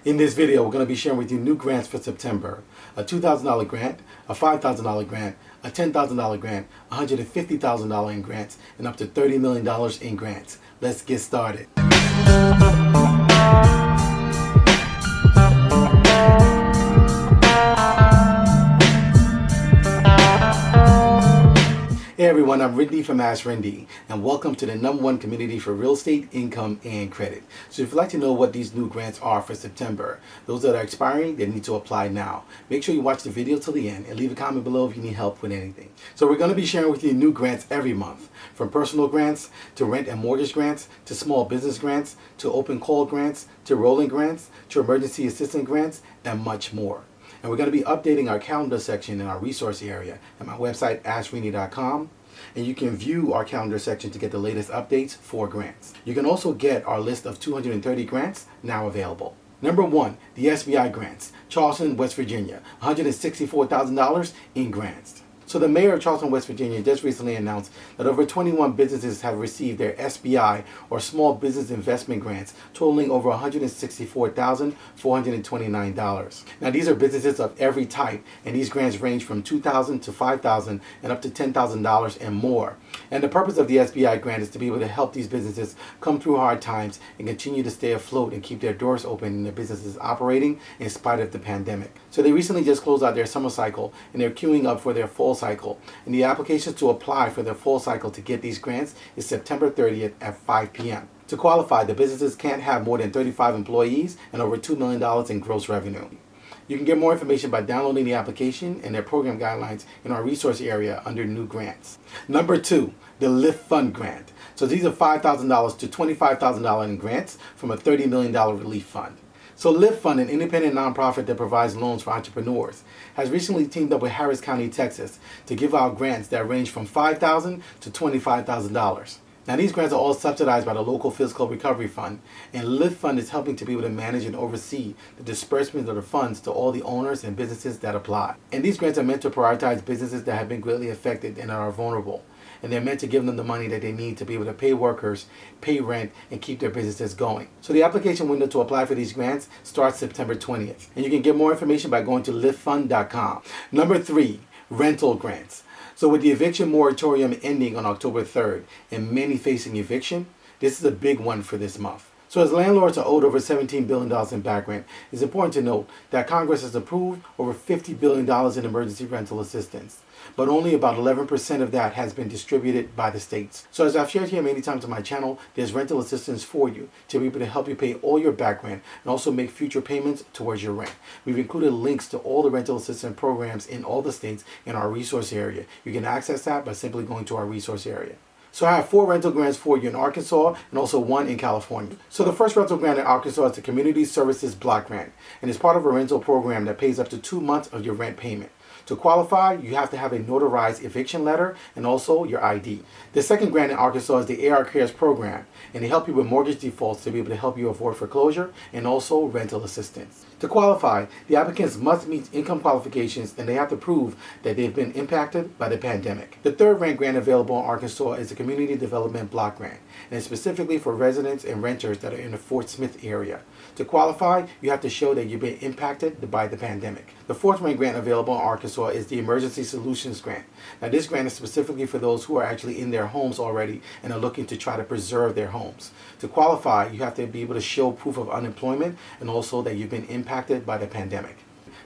In this video, we're going to be sharing with you new grants for September. A $2,000 grant, a $5,000 grant, a $10,000 grant, $150,000 in grants, and up to $30 million in grants. Let's get started. Hey everyone, I'm Rinde from AskRinde, and welcome to the #1 community for real estate, income, and credit. So if you'd like to know what these new grants are for September, those that are expiring, they need to apply now. Make sure you watch the video till the end and leave a comment below if you need help with anything. So we're going to be sharing with you new grants every month, from personal grants, to rent and mortgage grants, to small business grants, to open call grants, to rolling grants, to emergency assistance grants, and much more. And we're going to be updating our calendar section in our resource area at my website, AskRinde.com. And you can view our calendar section to get the latest updates for grants. You can also get our list of 230 grants now available. Number 1, the SBI grants. Charleston, West Virginia, $164,000 in grants. So the mayor of Charleston, West Virginia just recently announced that over 21 businesses have received their SBI or Small Business Investment Grants totaling over $164,429. Now these are businesses of every type, and these grants range from $2,000 to $5,000 and up to $10,000 and more. And the purpose of the SBI grant is to be able to help these businesses come through hard times and continue to stay afloat and keep their doors open and their businesses operating in spite of the pandemic. So they recently just closed out their summer cycle and they're queuing up for their fall cycle. And the applications to apply for their fall cycle to get these grants is September 30th at 5 p.m. To qualify, the businesses can't have more than 35 employees and over $2 million in gross revenue. You can get more information by downloading the application and their program guidelines in our resource area under new grants. Number 2, the Lift Fund grant. So these are $5,000 to $25,000 in grants from a $30 million relief fund. So Lift Fund, an independent nonprofit that provides loans for entrepreneurs, has recently teamed up with Harris County, Texas to give out grants that range from $5,000 to $25,000. Now these grants are all subsidized by the local fiscal recovery fund, and Lift Fund is helping to be able to manage and oversee the disbursement of the funds to all the owners and businesses that apply. And these grants are meant to prioritize businesses that have been greatly affected and are vulnerable. And they're meant to give them the money that they need to be able to pay workers, pay rent, and keep their businesses going. So the application window to apply for these grants starts September 20th. And you can get more information by going to liftfund.com. Number 3, rental grants. So with the eviction moratorium ending on October 3rd and many facing eviction, this is a big one for this month. So as landlords are owed over $17 billion in back rent, it's important to note that Congress has approved over $50 billion in emergency rental assistance, but only about 11% of that has been distributed by the states. So as I've shared here many times on my channel, there's rental assistance for you to be able to help you pay all your back rent and also make future payments towards your rent. We've included links to all the rental assistance programs in all the states in our resource area. You can access that by simply going to our resource area. So I have 4 rental grants for you in Arkansas and also 1 in California. So the first rental grant in Arkansas is the Community Services Block Grant, and it's part of a rental program that pays up to 2 months of your rent payment. To qualify, you have to have a notarized eviction letter and also your ID. The second grant in Arkansas is the AR Cares program, and they help you with mortgage defaults to be able to help you avoid foreclosure and also rental assistance. To qualify, the applicants must meet income qualifications and they have to prove that they've been impacted by the pandemic. The third rent grant available in Arkansas is the Community Development Block Grant, and it's specifically for residents and renters that are in the Fort Smith area. To qualify, you have to show that you've been impacted by the pandemic. The fourth rent grant available in Arkansas is the Emergency Solutions Grant. Now this grant is specifically for those who are actually in their homes already and are looking to try to preserve their homes. To qualify, you have to be able to show proof of unemployment and also that you've been impacted by the pandemic.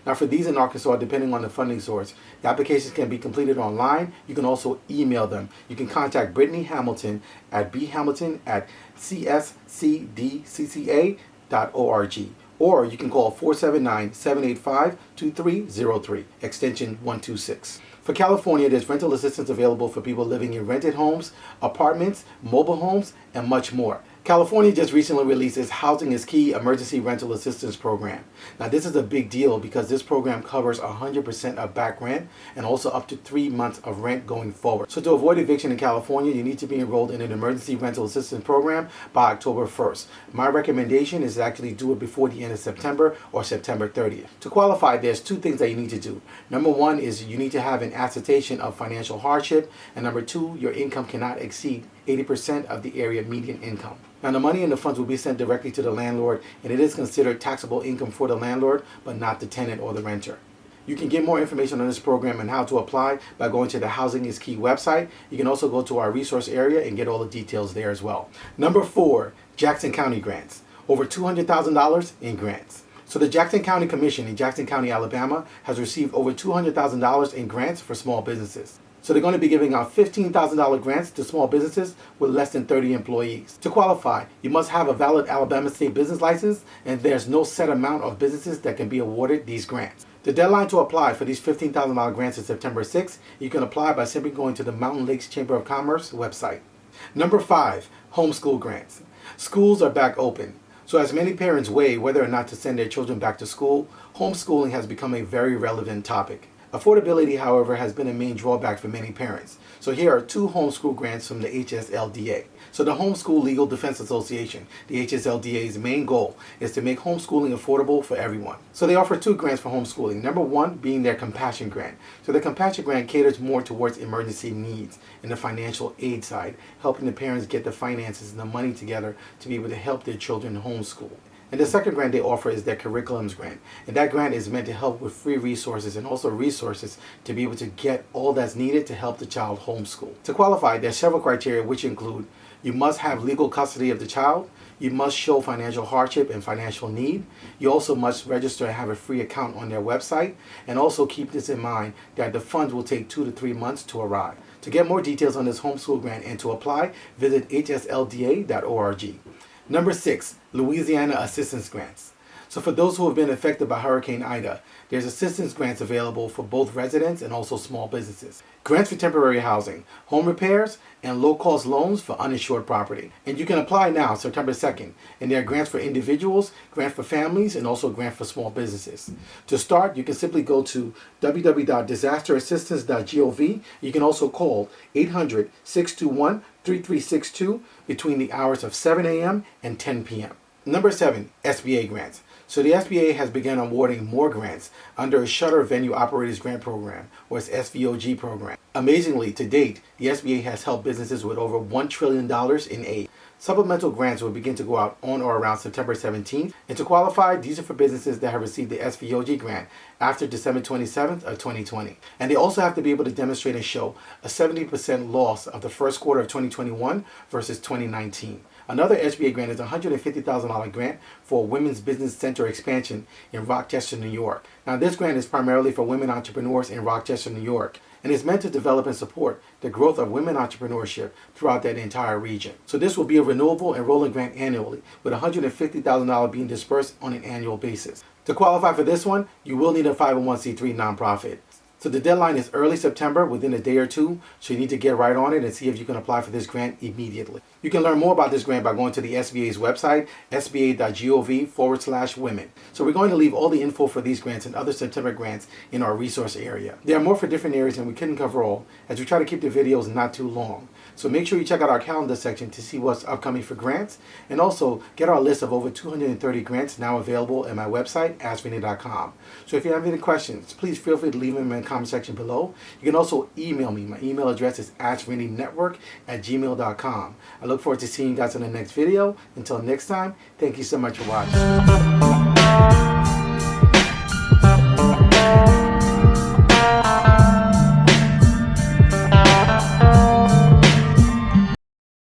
Now for these in Arkansas, depending on the funding source, the applications can be completed online. You can also email them. You can contact Brittany Hamilton at bhamilton@cscdcca.org, or you can call 479-785-2303, extension 126. For California, there's rental assistance available for people living in rented homes, apartments, mobile homes, and much more. California just recently released its Housing is Key Emergency Rental Assistance Program. Now this is a big deal because this program covers 100% of back rent and also up to 3 months of rent going forward. So to avoid eviction in California, you need to be enrolled in an emergency rental assistance program by October 1st. My recommendation is to actually do it before the end of September or September 30th. To qualify, there's 2 things that you need to do. Number 1 is you need to have an attestation of financial hardship, and number 2, your income cannot exceed 80% of the area median income. Now, the money in the funds will be sent directly to the landlord, and it is considered taxable income for the landlord, but not the tenant or the renter. You can get more information on this program and how to apply by going to the Housing is Key website. You can also go to our resource area and get all the details there as well. Number 4, Jackson County grants. Over $200,000 in grants. So the Jackson County Commission in Jackson County, Alabama has received over $200,000 in grants for small businesses. So they're going to be giving out $15,000 grants to small businesses with less than 30 employees. To qualify, you must have a valid Alabama state business license, and there's no set amount of businesses that can be awarded these grants. The deadline to apply for these $15,000 grants is September 6th. You can apply by simply going to the Mountain Lakes Chamber of Commerce website. Number 5, homeschool grants. Schools are back open. So as many parents weigh whether or not to send their children back to school, homeschooling has become a very relevant topic. Affordability, however, has been a main drawback for many parents. So here are 2 homeschool grants from the HSLDA. So the Homeschool Legal Defense Association, the HSLDA's main goal is to make homeschooling affordable for everyone. So they offer 2 grants for homeschooling. Number 1 being their Compassion Grant. So the Compassion Grant caters more towards emergency needs and the financial aid side, helping the parents get the finances and the money together to be able to help their children homeschool. And the second grant they offer is their Curriculums Grant. And that grant is meant to help with free resources and also resources to be able to get all that's needed to help the child homeschool. To qualify, there are several criteria which include you must have legal custody of the child, you must show financial hardship and financial need, you also must register and have a free account on their website, and also keep this in mind that the funds will take 2 to 3 months to arrive. To get more details on this homeschool grant and to apply, visit hslda.org. Number 6, Louisiana Assistance Grants. So for those who have been affected by Hurricane Ida, there's assistance grants available for both residents and also small businesses. Grants for temporary housing, home repairs, and low-cost loans for uninsured property. And you can apply now, September 2nd. And there are grants for individuals, grants for families, and also grants for small businesses. To start, you can simply go to www.disasterassistance.gov. You can also call 800-621-3362 between the hours of 7 a.m. and 10 p.m. Number 7, SBA grants. So the SBA has begun awarding more grants under a Shutter Venue Operators Grant Program, or its SVOG program. Amazingly, to date, the SBA has helped businesses with over $1 trillion in aid. Supplemental grants will begin to go out on or around September 17th. And to qualify, these are for businesses that have received the SVOG grant after December 27th of 2020. And they also have to be able to demonstrate and show a 70% loss of the first quarter of 2021 versus 2019. Another SBA grant is a $150,000 grant for a women's business center expansion in Rochester, New York. Now, this grant is primarily for women entrepreneurs in Rochester, New York, and is meant to develop and support the growth of women entrepreneurship throughout that entire region. So this will be a renewable and rolling grant annually, with $150,000 being dispersed on an annual basis. To qualify for this one, you will need a 501c3 nonprofit. So the deadline is early September, within a day or 2, so you need to get right on it and see if you can apply for this grant immediately. You can learn more about this grant by going to the SBA's website, sba.gov/women. So we're going to leave all the info for these grants and other September grants in our resource area. There are more for different areas and we couldn't cover all, as we try to keep the videos not too long. So make sure you check out our calendar section to see what's upcoming for grants, and also get our list of over 230 grants now available at my website, AskRinde.com. So if you have any questions, please feel free to leave them in the comment section below. You can also email me. My email address is AskRindeNetwork@gmail.com. I look forward to seeing you guys in the next video. Until next time, thank you so much for watching.